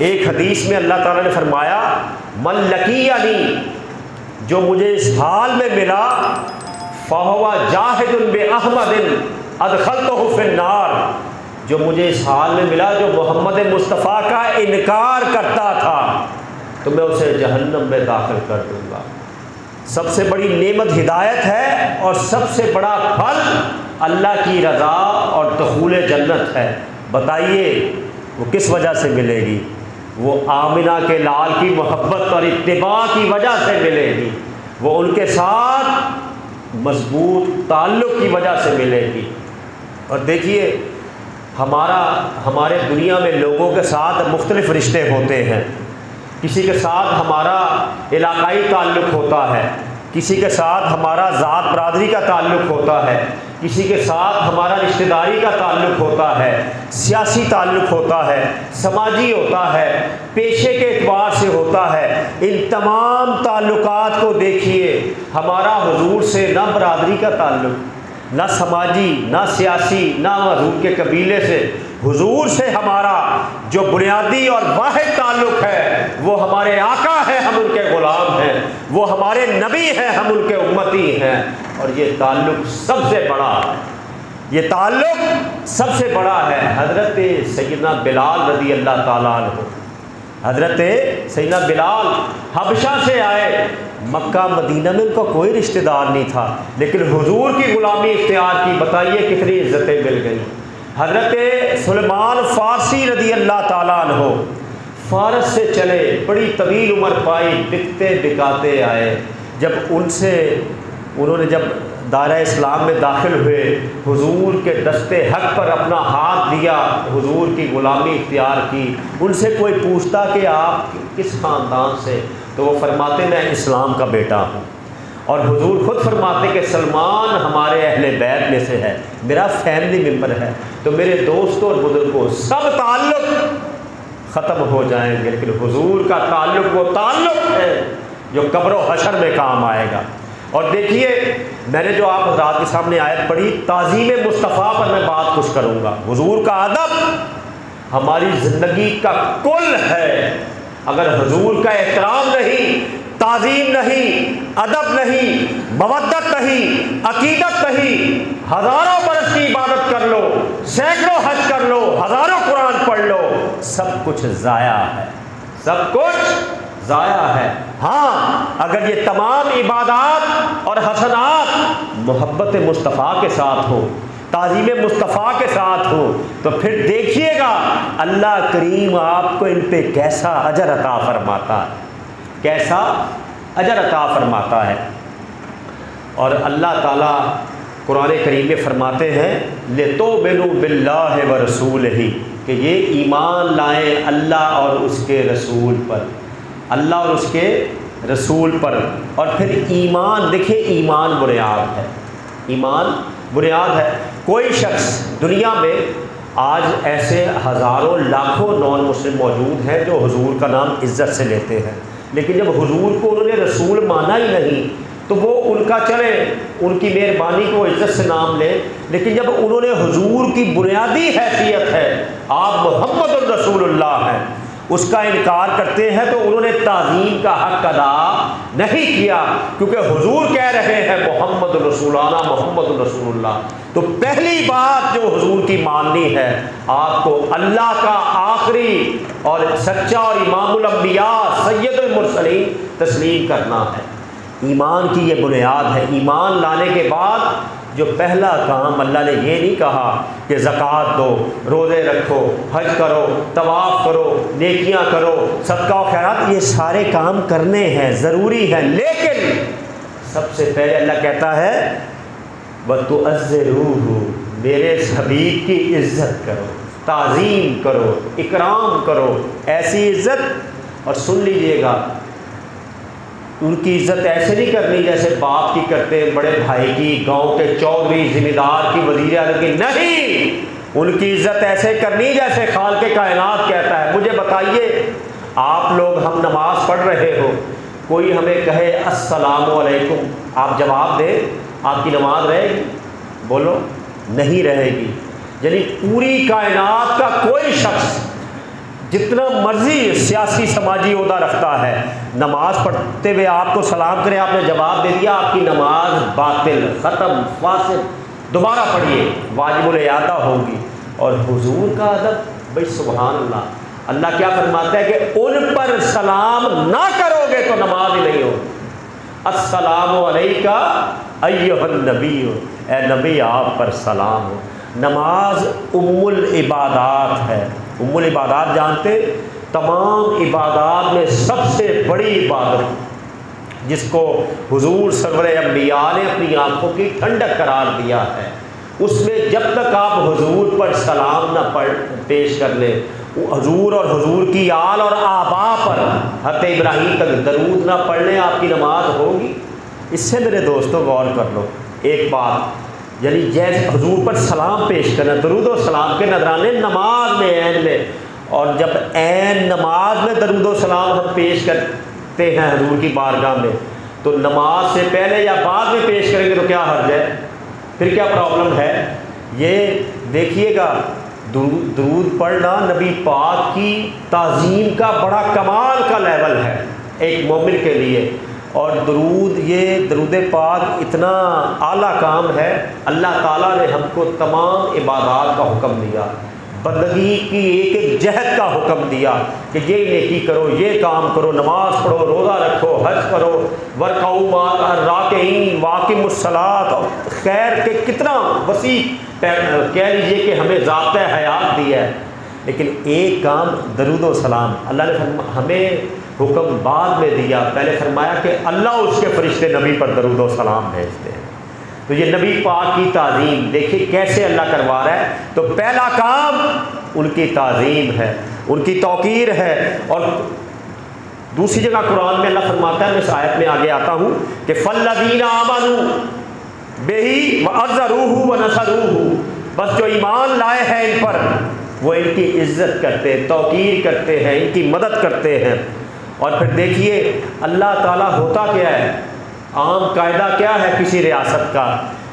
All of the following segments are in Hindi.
एक हदीस में अल्लाह ताला ने फरमाया, मन लकीयनी, जो मुझे इस हाल में मिला, फ़हुवा जाहिदुन बि अहमदिन अदखलतहु फिन्नार, जो मुझे इस हाल में मिला, जो मोहम्मद मुस्तफ़ा का इनकार करता था, तो मैं उसे जहन्नम में दाखिल कर दूँगा। सबसे बड़ी नेमत हिदायत है और सबसे बड़ा फल अल्लाह की रज़ा और दुखूल जन्नत है। बताइए वो किस वजह से मिलेगी? वो आमिना के लाल की मोहब्बत और इत्तिबा की वजह से मिलेगी, वो उनके साथ मजबूत ताल्लुक़ की वजह से मिलेगी। और देखिए हमारे दुनिया में लोगों के साथ मुख्तलिफ़ रिश्ते होते हैं। किसी के साथ हमारा इलाकाई ताल्लुक़ होता है, किसी के साथ हमारा ज़ात बरादरी का ताल्लुक़ होता है, किसी के साथ हमारा रिश्तेदारी का ताल्लुक़ होता है, सियासी ताल्लुक़ होता है, समाजी होता है, पेशे के एतबार से होता है। इन तमाम ताल्लुकात को देखिए, हमारा हुजूर से ना बरादरी का ताल्लुक़, ना समाजी, ना सियासी, ना हुजूर के कबीले से। हुजूर से हमारा जो बुनियादी और वाहिद ताल्लुक़ है वो हमारे आका है, हम उनके ग़ुलाम हैं, वो हमारे नबी हैं, हम उनके उम्मती हैं। और ये ताल्लुक़ सबसे बड़ा है, ये ताल्लुक़ सबसे बड़ा है। हज़रत सैयदना बिलाल रज़ी अल्लाह ताला अन्हु, हज़रत सैयदना बिलाल हबशा से आए, मक्का मदीना में उनका कोई रिश्तेदार नहीं था, लेकिन हुजूर की ग़ुलामी इख्तियार की। बताइए कितनी इज़्ज़तें मिल गई। हज़रत सुलेमान फ़ारसी रज़ी अल्लाह ताला अन्हु फ़ारस से चले, बड़ी तवील उम्र पाई, बिकते बिकाते आए। जब उन्होंने जब दायरा इस्लाम में दाखिल हुए, हुजूर के दस्ते हक पर अपना हाथ दिया, हुजूर की ग़ुलामी इख्तियार की। उनसे कोई पूछता कि आप किस ख़ानदान से, तो वो फरमाते मैं इस्लाम का बेटा हूँ। और हुजूर ख़ुद फरमाते कि सलमान हमारे अहले बैत में से है, मेरा फैमिली मेम्बर है। तो मेरे दोस्तों और बुजुर्गों, सब ताल्लुक़ ख़त्म हो जाएंगे, लेकिन हुजूर का ताल्लुक़ वो ताल्लुक़ है जो कब्र व हशर में काम आएगा। और देखिए, मैंने जो आप हज़रात के सामने आयत पढ़ी, ताज़ीम मुस्तफ़ा पर मैं बात कुछ करूँगा। हुजूर का अदब हमारी ज़िंदगी का कुल है। अगर हुजूर का एहतराम नहीं, ताज़ीम नहीं, अदब नहीं, मवद्दत नहीं, अकीदत नहीं, हज़ारों बरस की इबादत कर लो, सैकड़ों हज कर लो, हज़ारों कुरान पढ़ लो, सब कुछ ज़ाया है, सब कुछ ज़ाया है। हाँ, अगर ये तमाम इबादत और हसनात मोहब्बत मुस्तफ़ा के साथ हो, ताज़ीम मुस्तफ़ा के साथ हो, तो फिर देखिएगा अल्लाह करीम आपको इन पे कैसा अजर अता फरमाता है, कैसा अजर अता फरमाता है। और अल्लाह ताला कुरान करीम में फरमाते हैं, लितुमिनु बिल्लाहि व रसूलिही, कि ये ईमान लाएँ अल्लाह और उसके रसूल पर, अल्लाह और उसके रसूल पर। और फिर ईमान, देखिए ईमान बुनियाद है, ईमान बुनियाद है। कोई शख्स दुनिया में आज ऐसे हज़ारों लाखों नॉन मुस्लिम मौजूद हैं जो हुजूर का नाम इज़्ज़त से लेते हैं, लेकिन जब हुजूर को उन्होंने रसूल माना ही नहीं, तो वो उनका चले, उनकी मेहरबानी को इज़्ज़त से नाम लें, लेकिन जब उन्होंने हुजूर की बुनियादी हैसियत है, आप मुहम्मद रसूलुल्लाह हैं, उसका इनकार करते हैं, तो उन्होंने ताज़ीम का हक़ अदा नहीं किया, क्योंकि हुजूर कह रहे हैं मोहम्मद रसूलाना मोहम्मद रसूलुल्लाह। तो पहली बात जो हुजूर की माननी है, आपको अल्लाह का आखिरी और सच्चा और इमामुल अंबिया सैयदुल मुरसलीन तस्लीम करना है। ईमान की ये बुनियाद है। ईमान लाने के बाद जो पहला काम, अल्लाह ने ये नहीं कहा कि ज़कात दो, रोज़े रखो, हज करो, तवाफ़ करो, नेकियां करो, सदका व खैरात, ये सारे काम करने हैं, ज़रूरी हैं, लेकिन सबसे पहले अल्लाह कहता है वतुअज़्ज़िरूहु, मेरे हबीब की इज़्ज़त करो, ताज़ीम करो, इकराम करो, ऐसी इज़्ज़त। और सुन लीजिएगा, उनकी इज़्ज़त ऐसे नहीं करनी जैसे बाप की करते, बड़े भाई की, गांव के चौधरी, ज़िम्मेदार की, वज़ीर आज़म की, नहीं। उनकी इज़्ज़त ऐसे करनी जैसे खालिक़े कायनात कहता है। मुझे बताइए, आप लोग, हम नमाज़ पढ़ रहे हो, कोई हमें कहे अस्सलामु अलैकुम, आप जवाब दें, आपकी नमाज रहेगी? बोलो, नहीं रहेगी। यानी पूरी कायनात का कोई शख्स जितना मर्जी सियासी समाजी ओहदा रखता है, नमाज पढ़ते हुए आपको सलाम करे, आपने जवाब दे दिया, आपकी नमाज बातिल, ख़त्म, फासिद, दोबारा पढ़िए, वाजिबुल इआदा होगी। और हुजूर का अदब, भाई सुभान अल्लाह, अल्लाह क्या फरमाता है कि उन पर सलाम ना करोगे तो नमाज ही नहीं होगी। अस्सलामु अलैका अय्युहन नबी, ए नबी आप पर सलाम हो। नमाज उम्मुल इबादात है। उम्मुल इबादात जानते, तमाम इबादात में सबसे बड़ी इबादत जिसको हुजूर सरवर अंबिया ने अपनी आँखों की ठंडक करार दिया है, उसमें जब तक आप हुजूर पर सलाम ना पेश कर ले, हुजूर और हुजूर की आल और आबा पर हज़रत इब्राहीम तक दरूद ना पढ़ लें, आपकी नमाज होगी? इससे मेरे दोस्तों गौर कर लो एक बात, यानी जैसे हुजूर पर सलाम पेश करना, दरूद और सलाम के नजराने नमाज में, ऐन में, और जब ऐन नमाज में दरूद और सलाम हम पेश करते हैं हुजूर की बारगाह में, तो नमाज से पहले या बाद में पेश करेंगे तो क्या हर्ज है? फिर क्या प्रॉब्लम है? ये देखिएगा, दरूद पढ़ना नबी पाक की ताज़ीम का बड़ा कमाल का लेवल है एक मोमिन के लिए। और दरूद, ये दरूद पाक इतना आला काम है, अल्लाह ताला ने हमको तमाम इबादात का हुक्म दिया, बंदगी की एक एक जहद का हुक्म दिया कि ये नेकी करो, ये काम करो, नमाज पढ़ो, रोज़ा रखो, हज करो, वर्काऊ राकिईन वाकिमुस्सलात, खैर के कितना वसी कह लीजिए कि हमें ज़ाब्ता हयात दिया है। लेकिन एक काम दरूद व सलाम, अल्लाह ने हमें हुक्म बाद में दिया, पहले फरमाया कि अल्लाह उसके फरिश्ते नबी पर दरूद व सलाम भेजते हैं। तो ये नबी पाक की ताज़ीम देखिए कैसे अल्लाह करवा रहा है। तो पहला काम उनकी ताज़ीम है, उनकी तौकीर है। और दूसरी जगह कुरान में अल्लाह फरमाता है, मैं इस आयत में आगे आता हूँ कि फल्लज़ीना आमनू बेही व अज़्ज़रूहु व नसरूहु, बस जो ईमान लाए हैं इन पर, वो इनकी इज़्ज़त करते हैं, तौकीर करते हैं, इनकी मदद करते हैं। और फिर देखिए अल्लाह ताला होता क्या है, आम कायदा क्या है किसी रियासत का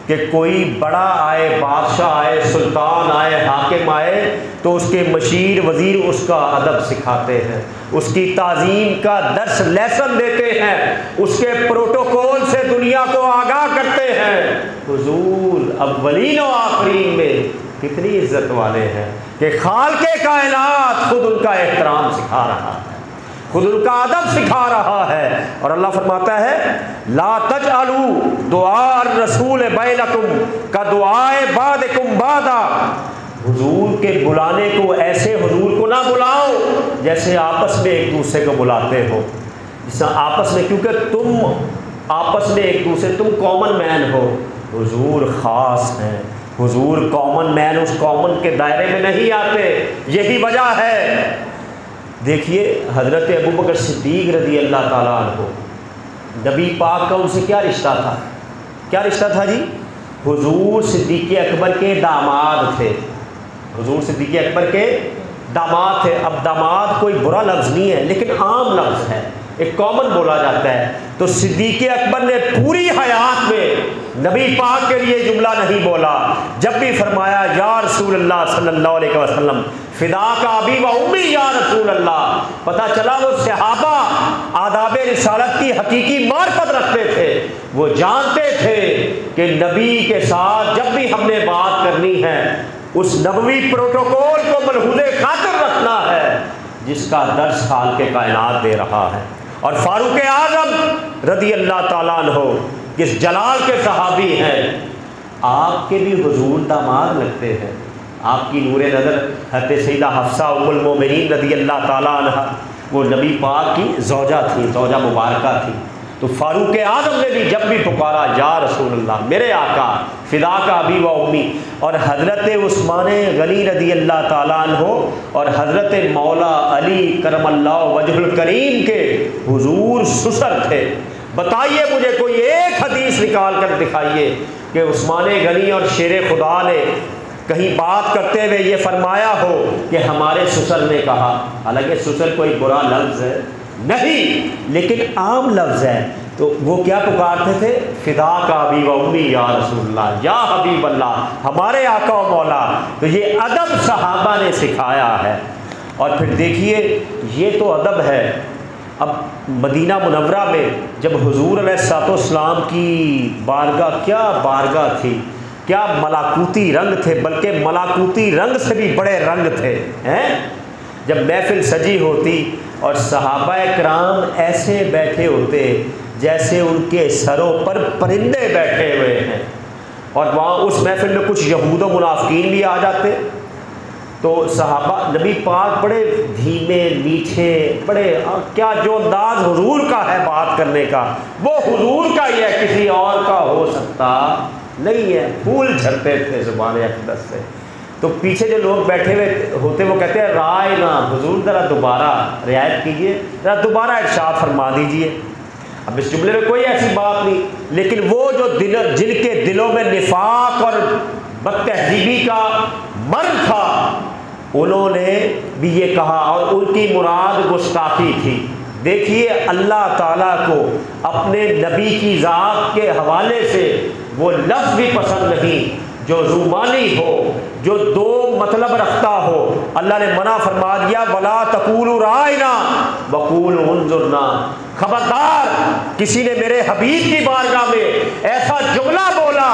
कि कोई बड़ा आए, बादशाह आए, सुल्तान आए, हाकिम आए, तो उसके मशीर वज़ीर उसका अदब सिखाते हैं, उसकी ताज़ीम का दर्स लेसन देते हैं, उसके प्रोटोकॉल से दुनिया को आगाह करते हैं। हुजूर अव्वलीन व आखिरीन में कितनी इज्जत वाले हैं कि खालिक़े कायनात खुद उनका एहतराम सिखा रहा है, खुद उनका अदब सिखा रहा है। और अल्लाह फरमाता है ला तजअलू दुआ रसूल बैनकुम का दुआए बादकुम बादा, हुजूर के बुलाने को ऐसे हुजूर को ना बुलाओ जैसे आपस में एक दूसरे को बुलाते हो, जिससे आपस में, क्योंकि तुम आपस में एक दूसरे, तुम कॉमन मैन हो, हुजूर ख़ास हैं, हुजूर कॉमन मैन उस कॉमन के दायरे में नहीं आते, यही वजह है। देखिए हज़रत अबू बकर सिद्दीक़ रज़ी अल्लाह ताला अन्हु, नबी पाक का उनसे क्या रिश्ता था? क्या रिश्ता था जी? हुजूर सिद्दीक़ अकबर के दामाद थे, हुजूर सिद्दीक़ अकबर के दामाद थे। अब दामाद कोई बुरा लफ्ज़ नहीं है, लेकिन आम लफ्ज़ है, एक कॉमन बोला जाता है। तो सिद्दीक़ अकबर ने पूरी हयात में नबी पाक के लिए जुमला नहीं बोला, जब भी फरमाया या रसूल अल्लाह सल्लल्लाहु अलैहि वसल्लम फिदा का अबी व उम्मी या रसूल अल्लाह, पता चला वो सहाबा आदाब रिसालत की हकीकी मार्फत रखते थे, वो जानते थे कि नबी के साथ जब भी हमने बात करनी है उस नबवी प्रोटोकॉल को मलहूज़े खातिर रखना है जिसका दर्स खालिक़े कायनात दे रहा है। और फारूक आज़म रज़ी अल्लाह ताला अन्हु किस जलाल के सहाबी हैं, आपके भी हुजूर दामाद लगते हैं, आपकी नूरे नज़र हज़रत सैयदा हफ्सा उम्मुल मोमिनीन रज़ी अल्लाह ताला अन्हा, वो नबी पाक की ज़ौजा थी, ज़ौजा मुबारका थी। तो फारूक आज़म ने भी जब भी पुकारा या रसूल अल्लाह, मेरे आका, फ़िदा का अबी व उम्मी, और हज़रत उस्मान गनी रज़ी अल्लाह ताला अन्हु और हज़रत मौला अली करमल्लाहु वजहुल करीम के हुजूर ससुर थे। बताइए मुझे कोई एक हदीस निकाल कर दिखाइए कि उस्मान गनी और शेर खुदा ने कहीं बात करते हुए ये फरमाया हो कि हमारे ससुर ने कहा। हालांकि ससुर कोई बुरा लफ्ज़ है नहीं, लेकिन आम लफ्ज़ है। तो वो क्या पुकारते थे? फ़िदा का अबी व उम्मी या रसूलल्लाह, या हबीब अल्लाह, हमारे आका व मौला। तो ये अदब सहाबा ने सिखाया है। और फिर देखिए ये तो अदब है। अब मदीना मुनव्वरा में जब हुजूर अलैहिस्सलाम की बारगाह, क्या बारगाह थी, क्या मलाकुती रंग थे, बल्कि मलाकुती रंग से भी बड़े रंग थे हैं। जब महफिल सजी होती और सहाबाए किराम ऐसे बैठे होते जैसे उनके सरों पर परिंदे बैठे हुए हैं, और वहाँ उस महफिल में कुछ यहूद व मुनाफिकीन भी आ जाते, तो सहाबा नबी पाक बड़े धीमे मीठे, बड़े क्या जो अंदाज हुजूर का है बात करने का, वो हुजूर का ही है, किसी और का हो सकता नहीं है। फूल झड़ते थे ज़ुबान अक़दस से। तो पीछे जो लोग बैठे हुए होते वो कहते हैं राय ना हुजूर ज़रा दोबारा रियायत कीजिए, ज़रा दोबारा इरशाद फरमा दीजिए। अब इस जुमले में कोई ऐसी बात नहीं, लेकिन वो जो जिनके दिलों में निफाक और बदतहजीबी का मर्द था, उन्होंने भी ये कहा, और उनकी मुराद गुस्ताखी थी। देखिए अल्लाह ताला को अपने नबी की ज़ात के हवाले से वो लफ्ज़ भी पसंद नहीं जो ज़ुबानी हो, जो दो मतलब रखता हो। अल्लाह ने मना फरमा दिया, वला तक़ूलू राइना वक़ूलू उन्ज़ुरना। खबरदार किसी ने मेरे हबीब की बारगाह में ऐसा जुमला बोला,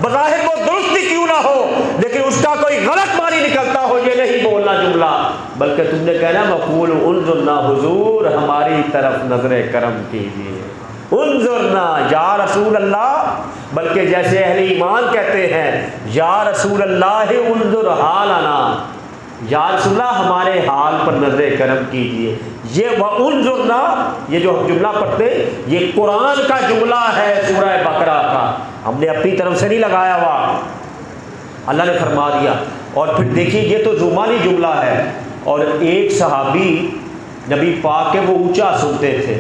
बज़ाहिर वो दुरुस्त ही क्यों ना हो, लेकिन उसका कोई गलत मानी निकलता हो, ये नहीं बोलना जुमला, बल्कि तुमने कहना वक़ूलू उन्ज़ुरना, हुजूर हमारी तरफ नज़र करम कीजिए, उन्ज़ुरना या रसूल अल्लाह। बल्कि जैसे अहले ईमान कहते हैं या रसूल अल्लाह उन्ज़ुर हालना, या रसूल अल्लाह हमारे हाल पर नज़र करम कीजिए। ये वह उन्ज़ुरना, ये जो हम जुमला पढ़ते ये कुरान का जुमला है, सूरह बकरा का, हमने अपनी तरफ से नहीं लगाया हुआ, अल्लाह ने फरमा दिया। और फिर देखिए ये तो ज़ुबानी जुमला है, और एक सहाबी नबी पाक के वो ऊँचा सुनते थे,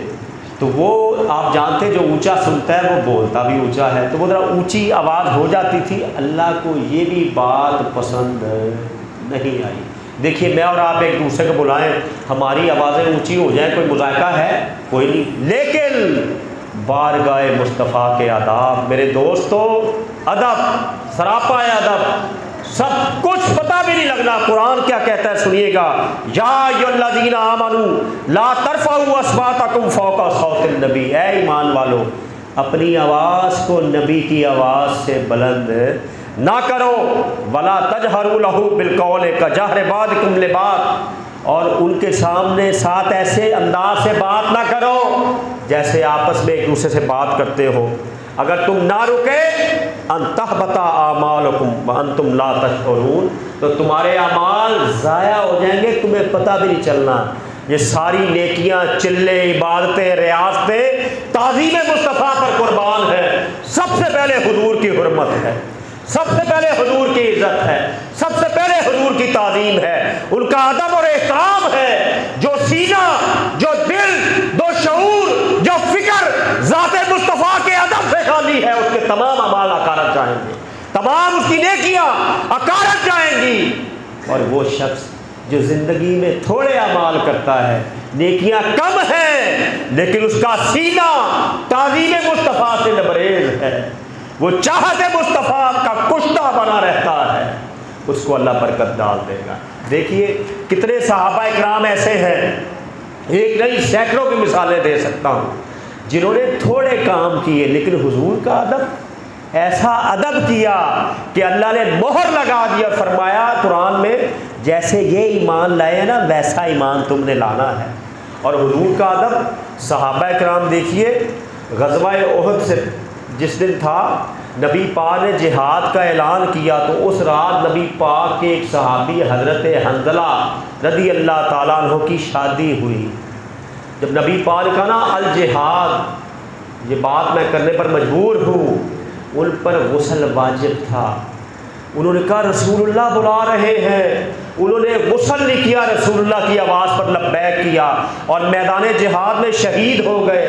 तो वो आप जानते जो ऊंचा सुनता है वो बोलता भी ऊंचा है, तो वो ज़रा ऊंची आवाज़ हो जाती थी। अल्लाह को ये भी बात पसंद नहीं आई। देखिए मैं और आप एक दूसरे को बुलाएं, हमारी आवाज़ें ऊंची हो जाएं, कोई मुज़ायका है? कोई नहीं। लेकिन बारगाह मुस्तफ़ा के आदाब, मेरे दोस्तों, अदब, सरापा अदब, सब कुछ पता भी नहीं लगना। कुरान क्या कहता है सुनिएगा, या अय्युहल्लज़ीना आमनू ला तरफ़ऊ अस्वातकुम फ़ौक़ा सौतिन नबी। ऐ ईमान वालो, अपनी आवाज़ को नबी की आवाज़ से बुलंद ना करो, वला तजहरू लहू बिलक़ौल कजहरि बादिकुम लिबाद, और उनके सामने साथ ऐसे अंदाज से बात ना करो जैसे आपस में एक दूसरे से बात करते हो। अगर तुम ना रुके अंतहबता आमालकुम व अंतुम ला तशऊरून, तो तुम्हारे अमाल ज़ाया हो जाएंगे, तुम्हें पता भी नहीं चलना। ये सारी नेकियां, चिल्ले, इबादतें, रियासतें ताज़ीम मुस्तफ़ा पर कुर्बान है। सबसे पहले हुजूर की हुर्मत है, सबसे पहले हुजूर की इज़्ज़त है, सबसे पहले हुजूर की ताज़ीम है, उनका अदब और एहतराम है। जो सीना, जो दिल, जो शऊर, जो फिक्र ज़ाते मुस्तफ़ा के अदब से खाली है, उसके तमाम अमाल अकारत जाएंगे, तमाम उसकी नेकियां अकारत जाएंगी। और वो शख्स जो ज़िंदगी में थोड़े अमाल करता है, नेकियां कम हैं, लेकिन उसका सीना ताज़ीम मुस्तफ़ा से लबरेज है, वो चाहते मुस्तफ़ा का कुश्ता बना रहता है, उसको अल्लाह बरकत डाल देगा। देखिए कितने सहाबा इकराम ऐसे हैं, एक नहीं सैकड़ों की मिसालें दे सकता हूँ, जिन्होंने थोड़े काम किए लेकिन हुजूर का अदब, ऐसा अदब किया कि अल्लाह ने मोहर लगा दिया। फरमाया कुरान में, जैसे ये ईमान लाए ना वैसा ईमान तुमने लाना है। और हुजूर का अदब, सहाबा इकराम देखिए, ग़ज़वा-ए उहद से जिस दिन था, नबी पाक ने जिहाद का ऐलान किया, तो उस रात नबी पाक के एक सहाबी हज़रत हंज़ला रज़ी अल्लाह ताला अन्हु की शादी हुई। जब नबी पाक ने कहा ना अल जिहाद, ये बात मैं करने पर मजबूर हूँ, उन पर गुस्ल वाजिब था। उन्होंने कहा रसूलुल्लाह बुला रहे हैं, उन्होंने गुस्ल नहीं किया, रसूलुल्लाह की आवाज़ पर लब्बैक किया, और मैदान जिहाद में शहीद हो गए।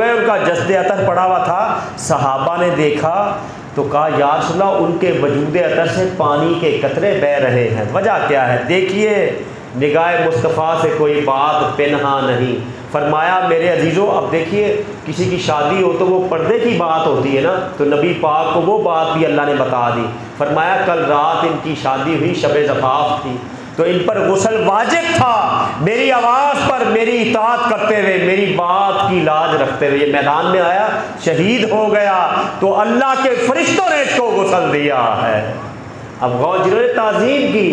उनका जस्द अतर पड़ा हुआ था। सहाबा ने देखा तो कहा या रसूलल्लाह, उनके वजूद अतर से पानी के कतरे बह रहे हैं, वजह क्या है? देखिए निगाह मुस्तफ़ा से कोई बात पिन्हा नहीं। फरमाया मेरे अजीज़ों, अब देखिए किसी की शादी हो तो वो पर्दे की बात होती है ना, तो नबी पाक को वो बात भी अल्लाह ने बता दी। फरमाया कल रात इनकी शादी हुई, शब ज़फ़ाफ़ थी, तो इन पर गुस्ल वाजिब था। मेरी आवाज़ पर मेरी इताअत करते हुए, मेरी बात की लाज रखते हुए ये मैदान में आया, शहीद हो गया, तो अल्लाह के फरिश्तों ने इसको गुस्ल दिया है। अब गौर, जिन्होंने ताज़ीम की,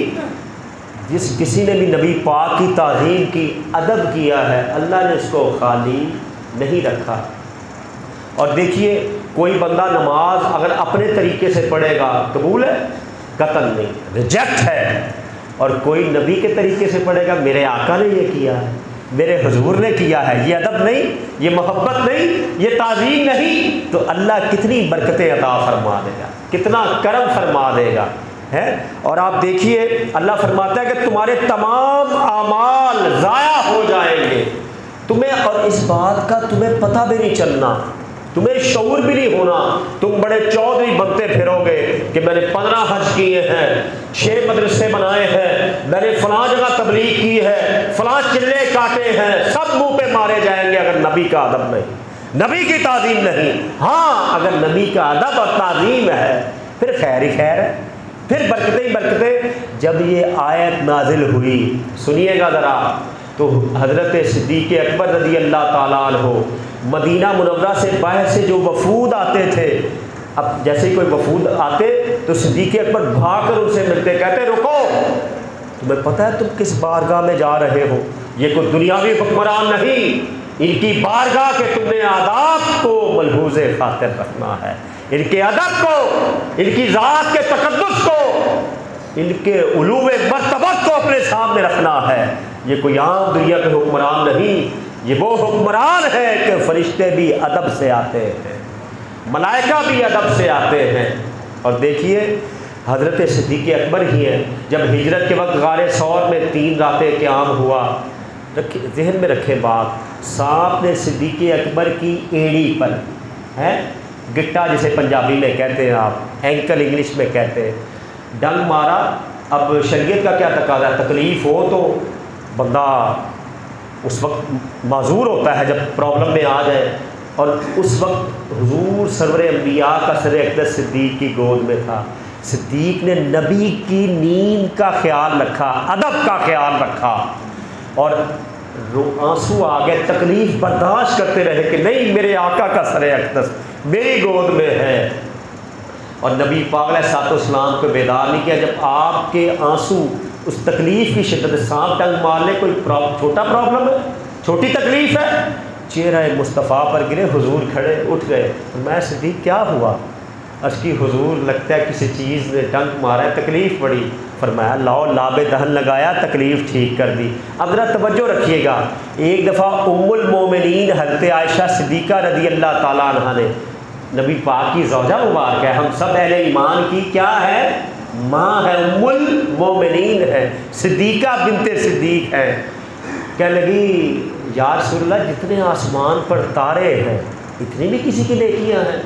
जिस किसी ने भी नबी पाक की ताज़ीम की, अदब किया है, अल्लाह ने उसको खाली नहीं रखा। और देखिए, कोई बंदा नमाज अगर अपने तरीके से पढ़ेगा कबूल है, कतल नहीं, रिजेक्ट है। और कोई नबी के तरीके से पढ़ेगा, मेरे आका ने ये किया है, मेरे हुजूर ने किया है, ये अदब नहीं, ये मोहब्बत नहीं, ये ताज़ीम नहीं, तो अल्लाह कितनी बरकतें अता फरमा देगा, कितना करम फरमा देगा, है। और आप देखिए, अल्लाह फरमाता है कि तुम्हारे तमाम आमाल ज़ाया हो जाएंगे तुम्हें, और इस बात का तुम्हें पता भी नहीं चलना, तुम्हें शऊर भी नहीं होना। तुम बड़े चौधरी बनते फिरोगे कि मैंने 15 हज किए हैं, 6 मदरसे बनाए हैं, मैंने फलां जगह तबलीग की है, फलां चिल्ले काटे हैं, सब मुंह पे मारे जाएंगे अगर नबी का अदब नहीं, नबी की ताज़ीम नहीं। हाँ, अगर नबी का अदब और ताज़ीम है फिर खैर ही खैर है, फिर बरकतें ही बरकतें। जब ये आयत नाजिल हुई, सुनिएगा ज़रा, तो हज़रत सिद्दीक़ अकबर रज़ी अल्लाह ताला अन्हु मदीना मुनव्वरा से बाहर से जो वफूद आते थे, अब जैसे ही कोई वफूद आते तो सिद्दीक़ अकबर भाग कर उनसे मिलते, कहते रुको, तुम्हें पता है तुम किस बारगाह में जा रहे हो, ये कोई दुनियावी हुक्मरान नहीं, इनकी बारगाह के तुमने आदाब को मलहूज़े खातिर रखना है, इनके अदब को, इनकी ज़ात के तक़द्दुस को, इनके उलूवे मर्तबत को अपने सामने रखना है। ये कोई आम दुनिया के हुक्मरान नहीं, ये वो हुक्मरान है कि फरिश्ते भी अदब से आते हैं, मलाइका भी अदब से आते हैं। और देखिए, हज़रत सिद्दीक़ अकबर ही हैं, जब हिजरत के वक्त गारे सौर में 3 रातें क़याम हुआ, रखे जहन में रखे बात, सांप ने सिद्दीक़ अकबर की एड़ी पर, है गिट्टा जिसे पंजाबी में कहते हैं आप, एंकल इंग्लिश में कहते हैं, डंग मारा। अब शरीयत का क्या तकाज़ा, तकलीफ़ हो तो बंदा उस वक्त माजूर होता है जब प्रॉब्लम में आ जाए, और उस वक्त हुजूर सरवर अंबिया का सर अक़दस सिद्दीक़ की गोद में था। सिद्दीक़ ने नबी की नींद का ख्याल रखा, अदब का ख्याल रखा, और आंसू आ गए, तकलीफ़ बर्दाश्त करते रहे कि नहीं, मेरे आका का सर अक़दस मेरी गोद में है। और नबी पाक अलैहिस्सलाम को बेदार नहीं किया। जब आपके आंसू उस तकलीफ़ की शिद्दत, सांप टंग मारने कोई छोटा प्रॉब्लम है, छोटी तकलीफ़ है, चेहरा मुस्तफ़ा पर गिरे, हुजूर खड़े उठ गए, मैं सिद्दीक़ क्या हुआ? अर्ज़ की, हुजूर लगता है किसी चीज़ ने टंग मारा है, तकलीफ़ बड़ी। फरमाया लाओ, लाबे दहन लगाया, तकलीफ़ ठीक कर दी। अब ज़रा तवज्जो रखिएगा, एक दफ़ा उम्मुल मोमिनीन हज़रत आयशा सिद्दीक़ा रज़ी अल्लाह ताला अन्हा ने, नबी पाक की ज़ौजा मुबारक है, हम सब अहले ईमान की क्या है, माँ है, उम्मुल मोमिनीन है, सिद्दीक़ा बिनते सिद्दीक़ है। कहने लगी, या रसूलल्लाह, जितने आसमान पर तारे हैं इतनी भी किसी की नेकियां हैं?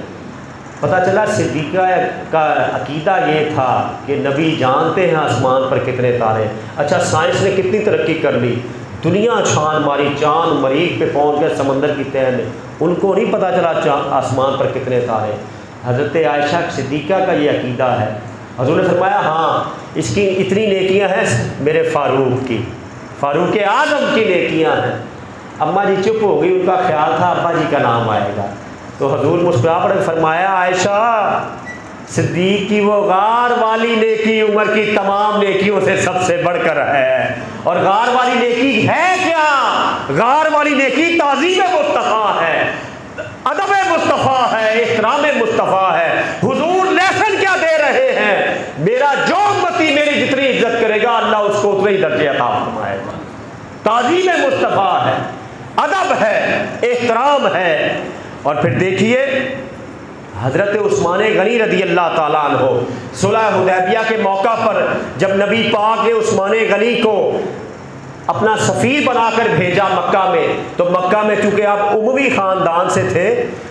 पता चला सिद्दीक़ा का अकीदा ये था कि नबी जानते हैं आसमान पर कितने तारे हैं। अच्छा, साइंस ने कितनी तरक्की कर ली, दुनिया छान मारी, चांद मरीख पे पहुँच गए समंदर की तह में, उनको नहीं पता चला आसमान पर कितने तारे। हज़रत आयशा सिद्दीक़ा का ये अकीदा है। हज़ूर ने फरमाया, हाँ, इसकी इतनी नेकियां हैं मेरे फ़ारूक की, फ़ारूक आज़म की नेकियां हैं। अम्मा जी चुप हो गई, उनका ख्याल था अब्बा जी का नाम आएगा, तो हज़ूर मुस्कुरा पड़े, फरमाया, आयशा, सिद्दीक़ की वो गार वाली नेकी उम्र की तमाम नेकियों से सबसे बढ़कर है। और गार वाली नेकी है क्या? गार वाली नेकी ताज़ीम मुस्तफ़ा है, अदब मुस्तफ़ा है, एहतराम मुस्तफ़ा है। हुजूर लेसन क्या दे रहे हैं, मेरा जो उम्मती मेरी जितनी इज्जत करेगा अल्लाह उसको उतने ही दर्जे अता फरमाएगा। ताज़ीम मुस्तफ़ा है, अदब है, एहतराम है। और फिर देखिए, हज़रत उस्मान गनी रज़ी अल्लाह ताला अन्हो सुलह हुदैबिया के मौका पर जब नबी पाक ने उस्मान गनी को अपना सफ़ीर बनाकर भेजा मक्का में, तो मक्का में चूँकि आप उमवी ख़ानदान से थे,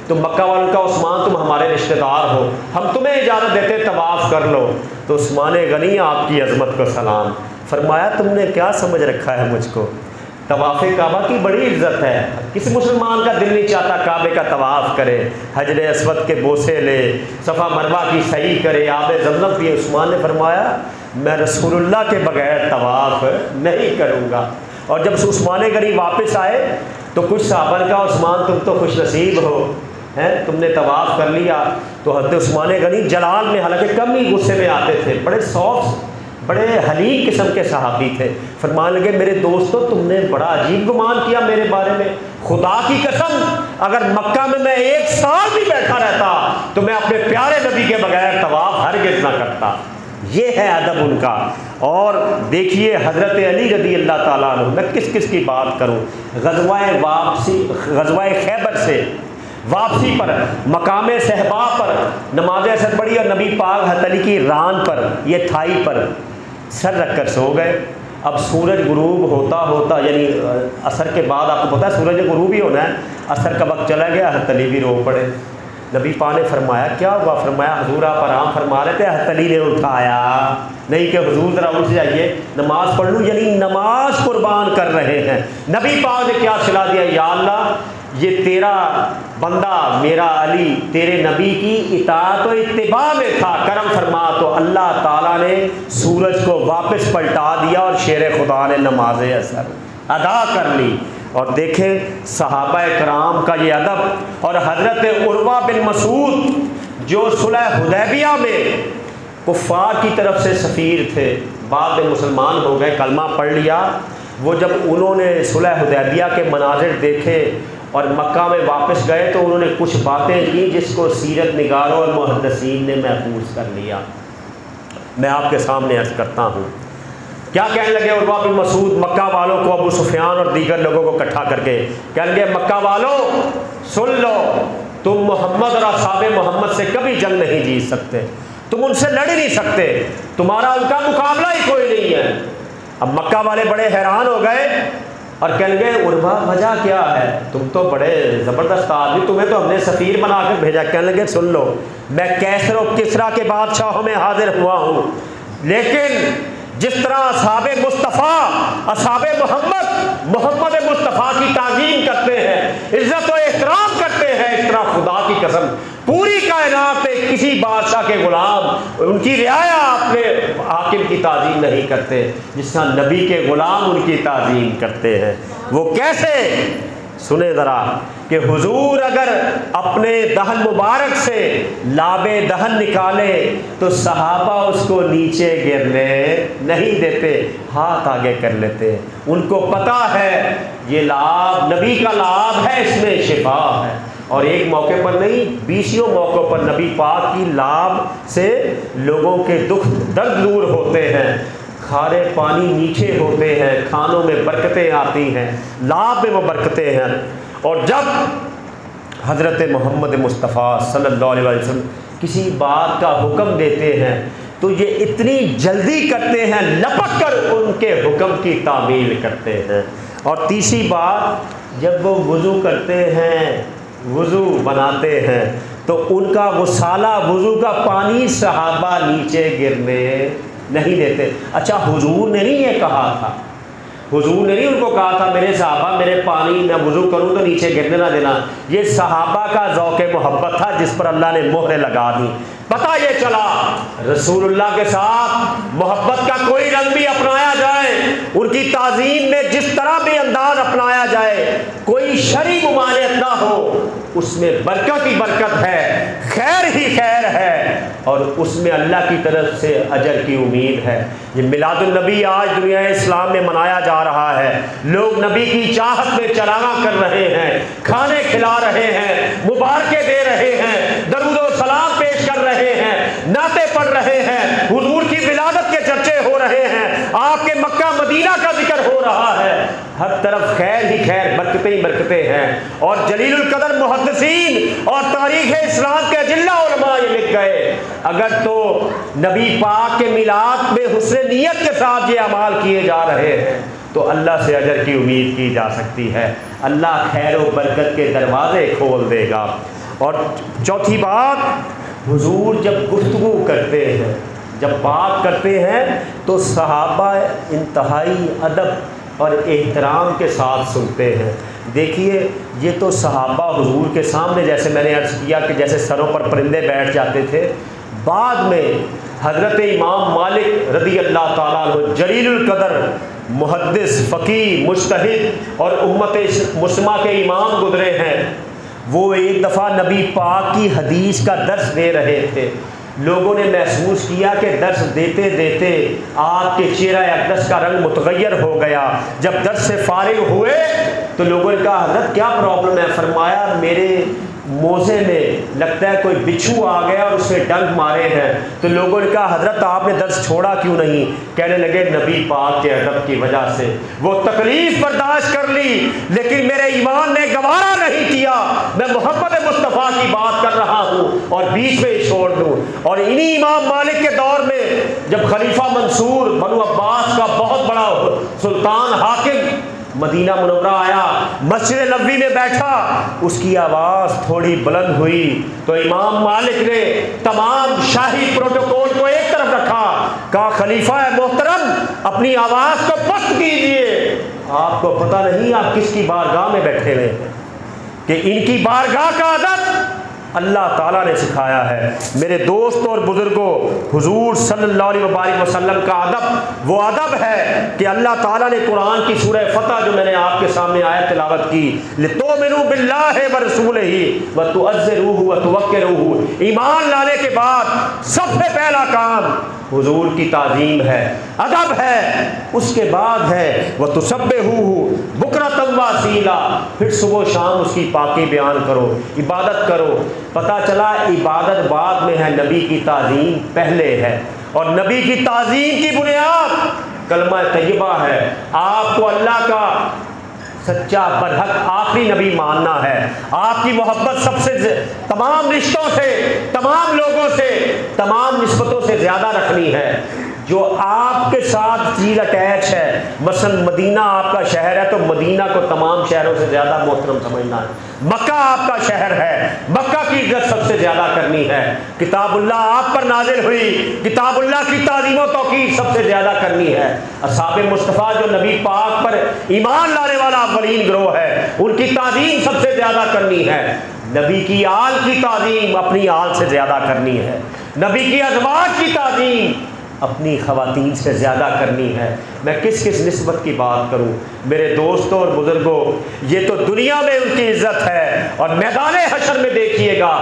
तो मक्का वालों का, उस्मान तुम हमारे रिश्तेदार हो, हम तुम्हें इजाज़त देते तवाफ़ कर लो। तो उस्मान गनी, आपकी अज़मत को सलाम। फरमाया, तुमने क्या समझ रखा है मुझको, तवाफ़े काबा की बड़ी इज्जत है, किसी मुसलमान का दिल नहीं चाहता काबे का तवाफ़ करे, हजरे अस्वद के बोसे ले, सफ़ा मरवा की सही करे, आबे ज़मज़म पिए। उस्मान ने फरमाया, मैं रसूलुल्लाह के बगैर तवाफ़ नहीं करूँगा। और जब उस्मान गनी वापस आए तो कुछ सहाबा ने कहा, उस्मान तुम तो खुश नसीब हो, हैं, तुमने तवाफ़ कर लिया। तो हज़रत उस्मान गनी जलाल में, हालांकि कम ही गुस्से में आते थे, बड़े सॉफ्ट, बड़े हलीम किस्म के सहाबी थे, फरमाने लगे, मेरे दोस्तों तुमने बड़ा अजीब गुमान किया मेरे बारे में। खुदा की कसम, अगर मक्का में मैं 1 साल भी बैठा रहता तो मैं अपने प्यारे नबी के बगैर तवाफ़ हरगिज़ ना करता। ये है अदब उनका। और देखिए हज़रत अली रज़ी अल्लाह ताला अन्हु, मैं किस किस की बात करूँ, ग़ज़वा खैबर से वापसी पर मकाम सहबा पर नमाज असर पढ़ी और नबी पाक हज़रत अली की रान पर, ये थाई पर सर रखकर सो गए। अब सूरज गुरूब होता होता, यानी असर के बाद आपको पता है सूरज गुरूब ही होना है, असर का वक्त चला गया, हज़रत अली भी रो पड़े। नबी पाक ने फरमाया क्या हुआ? फरमाया हुजूर आप आराम फरमा रहे थे, हज़रत अली ने उठाया, नहीं कि हुजूर ज़रा उठ जाइए नमाज़ पढ़ लूँ, यानी नमाज कुर्बान कर रहे हैं। नबी पाक ने क्या सिला दिया, या अल्लाह ये तेरा बंदा मेरा अली तेरे नबी की इताअत और इत्तिबा में था, करम फरमा। तो अल्लाह ताला ने सूरज को वापस पलटा दिया और शेर खुदा ने नमाज असर अदा कर ली। और देखें सहाबा कराम का ये अदब। और हज़रत उर्वा बिन मसूद जो सुलह हुदैबिया में कुफ़ार की तरफ से सफ़ीर थे, बाद में मुसलमान हो गए, कलमा पढ़ लिया, वो जब उन्होंने सुलह हुदैबिया के मनाज़िर देखे और मक्का में वापस गए तो उन्होंने कुछ बातें की जिसको सीरत निगारों और मुहद्दिसीन ने महफूज कर लिया। मैं आपके सामने अर्ज़ करता हूँ। क्या कहने लगे उर्वा बिन मसूद मक्का वालों को, अबू सुफियान और दीगर लोगों को इकट्ठा करके? कहने लगे मक्का वालों सुन लो, तुम मोहम्मद और असहाबे मोहम्मद से कभी जंग नहीं जीत सकते, तुम उनसे लड़ ही नहीं सकते, तुम्हारा उनका मुकाबला ही कोई नहीं है। अब मक्का वाले बड़े हैरान हो गए और कहने लगे उर्वा वजह क्या है, तुम तो बड़े ज़बरदस्त आदमी, तुम्हें तो हमने सफ़ीर बना कर भेजा। कहने लगे सुन लो, मैं कैसर और किसरा के बादशाहों में हाजिर हुआ हूँ, लेकिन जिस तरह असहाबे मुस्तफ़ा असहाबे मोहम्मद मुस्तफ़ा की ताज़ीम करते हैं, इज़्ज़त और एहतराम करते हैं, इस तरह खुदा की कसम पूरी कायनात में किसी बादशाह के ग़ुलाम उनकी रियाया अपने हाकिम की ताज़ीम नहीं करते जिस तरह नबी के ग़ुलाम उनकी ताज़ीम करते हैं। वो कैसे? सुने ज़रा कि हुजूर अगर अपने दहन मुबारक से लाबे दहन निकाले तो सहाबा उसको नीचे गिरने नहीं देते, हाथ आगे कर लेते। उनको पता है ये लाभ नबी का लाभ है, इसमें शिफा है। और एक मौके पर नहीं, 20 मौक़ों पर नबी पाक की लाभ से लोगों के दुख दर्द दूर होते हैं, खारे पानी मीठे होते हैं, खानों में बरकतें आती हैं, लाभ में वो बरकतें हैं। और जब हज़रत मोहम्मद मुस्तफ़ा सल्लल्लाहु अलैहि वसल्लम किसी बात का हुक्म देते हैं तो ये इतनी जल्दी करते हैं, लपक कर उनके हुक्म की तामील करते हैं। और तीसरी बात, जब वो वज़ू करते हैं, वज़ू बनाते हैं तो उनका गुसाला वज़ू का पानी सहाबा नीचे गिरने नहीं देते। अच्छा, हुजूर ने नहीं ये कहा था, हुजूर ने नहीं उनको कहा था मेरे सहाबा मेरे पानी मैं वज़ू करूँ तो नीचे गिरने ना देना। ये सहाबा का ज़ौक़ मोहब्बत था जिस पर अल्लाह ने मोहरें लगा दी। पता ये चला रसूलुल्लाह के साथ मोहब्बत का कोई रंग भी अपनाया जाए, उनकी ताज़ीम में जिस तरह भी अंदाज अपनाया जाए, कोई शरई मुमानियत ना हो, उसमें बरकत ही बरकत है, खैर ही खैर है, और उसमें अल्लाह की तरफ से अजर की उम्मीद है। ये मिलादुन नबी आज दुनिया इस्लाम में मनाया जा रहा है, लोग नबी की चाहत में चरागा कर रहे हैं, खाने खिला रहे हैं, मुबारकें दे रहे हैं, दरूद व सलाम पेश कर रहे हैं, नाते पढ़ रहे हैं, हुजूर की विलादत के चर्चे हो रहे हैं, आपके मक्का मदीना का जिक्र हो रहा है, हर तरफ खैर ही खैर, बरकतें ही बरकतें हैं। और जलीलुल कदर मुहद्दिसीन और तारीख़ इस्लाम के अजिल्ला उलमा ये लिख गए, अगर तो नबी पाक के मिलाद में हुस्न नियत के साथ ये अमाल किए जा रहे हैं तो अल्लाह से अजर की उम्मीद की जा सकती है, अल्लाह खैर व बरकत के दरवाज़े खोल देगा। और चौथी बात, हुजूर जब गुफ्तगू करते हैं, जब बात करते हैं तो सहाबा इंतहाई अदब और एहतराम के साथ सुनते हैं। देखिए ये तो सहाबा हुजूर के सामने, जैसे मैंने अर्ज़ किया कि जैसे सरों पर परिंदे बैठ जाते थे, बाद में हज़रत इमाम मालिक रज़ी अल्लाह ताला अन्हु जलीलुल क़दर मुहद्दिस फ़क़ीह मुज्तहिद और उम्मत मुस्लिमा के इमाम गुजरे हैं। वो एक दफ़ा नबी पाक की हदीस का दर्स दे रहे थे। लोगों ने महसूस किया कि दर्स देते देते आपके चेहरा अक़दस का रंग मुतग़य्यर हो गया। जब दर्स से फारिग हुए तो लोगों ने कहा हज़रत क्या प्रॉब्लम है? फरमाया मेरे मोज़े में लगता है कोई बिच्छू आ गया और उसने डंक मारे हैं। तो लोगों ने कहा हज़रत आपने दर्स छोड़ा क्यों नहीं? कहने लगे नबी पाक के अदब की वजह से वो तकलीफ़ बर्दाश्त कर ली, लेकिन मेरे ईमान ने गवारा नहीं किया। मैं मोहब्बत मुस्तफ़ा की बात कर रहा हूँ और बीच में छोड़ दूँ। और इन्हीं इमाम मालिक के दौर में जब खलीफा मंसूर बनु अब्बास का बहुत बड़ा सुल्तान हाकिम मदीना मुनव्वरा आया, मस्जिद नबवी में बैठा, उसकी आवाज़ थोड़ी बुलंद हुई तो इमाम मालिक ने तमाम शाही प्रोटोकॉल को एक तरफ रखा, कहा खलीफा मोहतरम अपनी आवाज़ को पस्त कीजिए। आपको पता नहीं आप किसकी बारगाह में बैठे हुए हैं कि इनकी बारगाह का अदब अल्लाह ताला ने सिखाया है। मेरे दोस्तों और बुज़ुर्गों, हुज़ूर सल्लल्लाहु अलैहि वसल्लम का अदब वो अदब है कि अल्लाह ताला ने कुरान की सूरह फतह जो मैंने आपके सामने आयत तिलावत की, लितुमिनु बिल्लाहि व रसूलिही व तुअज़्ज़िरूहु व तुवक्किरूहु, ईमान लाने के बाद सबसे पहला काम हुजूर की ताज़ीम है, अदब है। उसके बाद है वह तुसब्बिहूहु बुकरतम व असीला, फिर सुबह शाम उसकी पाकी बयान करो, इबादत करो। पता चला इबादत बाद में है, नबी की ताज़ीम पहले है। और नबी की ताज़ीम की बुनियाद कलमा तय्यबा है। आपको अल्लाह का सच्चा बरहक आखिरी नबी मानना है। आपकी मोहब्बत सबसे तमाम रिश्तों से, तमाम लोगों से, तमाम निस्बतों से ज़्यादा रखनी है। जो आपके साथ चीज़ अटैच है, मसलन मदीना आपका शहर है तो मदीना को तमाम शहरों से ज़्यादा मोहतरम समझना है। मक्का आपका शहर है, मक्का की इज्जत सबसे ज़्यादा करनी है। किताबुल्लाह आप पर नाजिल हुई, किताबुल्लाह की ताज़ीम व तौक़ीर सबसे ज़्यादा करनी है। असहाबे मुस्तफ़ा जो नबी पाक पर ईमान लाने वाला अव्वलीन गिरोह है, उनकी ताज़ीम सबसे ज़्यादा करनी है। नबी की आल की ताज़ीम अपनी आल से ज़्यादा करनी है। नबी की अज़वाज की ताज़ीम अपनी ख़वातीन से ज़्यादा करनी है। मैं किस किस निस्बत की बात करूं? मेरे दोस्तों और बुज़ुर्गों, ये तो दुनिया में उनकी इज़्ज़त है और मैदान हशर में देखिएगा,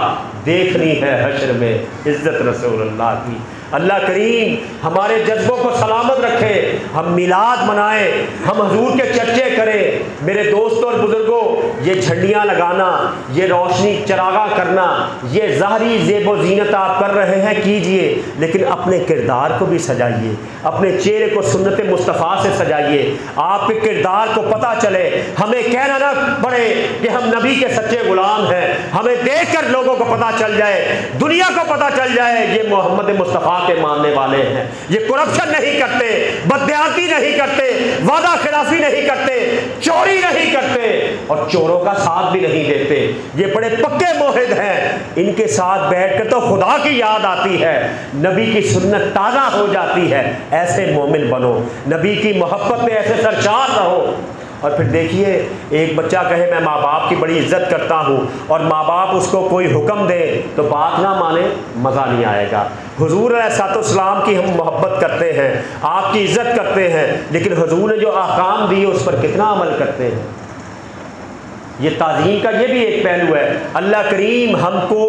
देखनी है हशर में इज़्ज़त रसूलुल्लाह की। अल्लाह करीम हमारे जज्बों को सलामत रखे, हम मिलाद मनाएं, हम हुजूर के चर्चे करें। मेरे दोस्तों और बुज़ुर्गों, ये झंडियाँ लगाना, ये रोशनी चरागा करना, ये ज़ाहरी ज़ेबो ज़ीनत आप कर रहे हैं, कीजिए, लेकिन अपने किरदार को भी सजाइए, अपने चेहरे को सुन्नत मुस्तफ़ा से सजाइए। आपके किरदार को पता चले, हमें कहना ना पड़े कि हम नबी के सच्चे गुलाम हैं। हमें देख कर लोगों को पता चल जाए, दुनिया को पता चल जाए ये मोहम्मद मुस्तफ़ा के मानने वाले हैं। ये करप्शन नहीं करते, बदयानती नहीं करते, वादा खिलाफी नहीं करते, चोरी नहीं करते और चोरों का साथ भी नहीं देते। ये बड़े पक्के मोहिद हैं। इनके साथ बैठकर तो खुदा की याद आती है, नबी की सुन्नत ताज़ा हो जाती है। ऐसे मोमिन बनो, नबी की मोहब्बत में ऐसे सरशार रहो। और फिर देखिए, एक बच्चा कहे मैं माँ बाप की बड़ी इज्जत करता हूँ और माँ बाप उसको कोई हुक्म दे तो बात ना माने, मज़ा नहीं आएगा। हुजूर अलैहिस्सलाम की हम मोहब्बत करते हैं, आपकी इज़्ज़त करते हैं, लेकिन हुजूर ने जो अहकाम दिए उस पर कितना अमल करते हैं? ये ताज़ीम का ये भी एक पहलू है। अल्लाह करीम हमको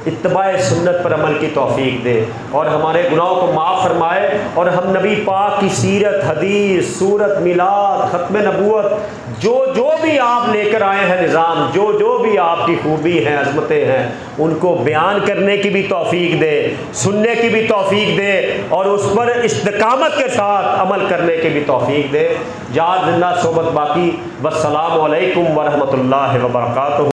इत्तबाए सुन्नत पर अमल की तौफीक दे और हमारे गुनाहों को माफ़ फरमाए और हम नबी पाक की सीरत, हदीस, सूरत, मिलाद, ख़त्म नबूवत, जो जो भी आप लेकर आए हैं निज़ाम, जो जो भी आपकी खूबी हैं, अज़मतें हैं, उनको बयान करने की भी तौफीक दे, सुनने की भी तौफीक दे और उस पर इस्तिकामत के साथ अमल करने की भी तौफीक दे। याद जिंदा सोबत बाकी। वस्सलामु अलैकुम वरहमतुल्लाहि वबरकातुहू।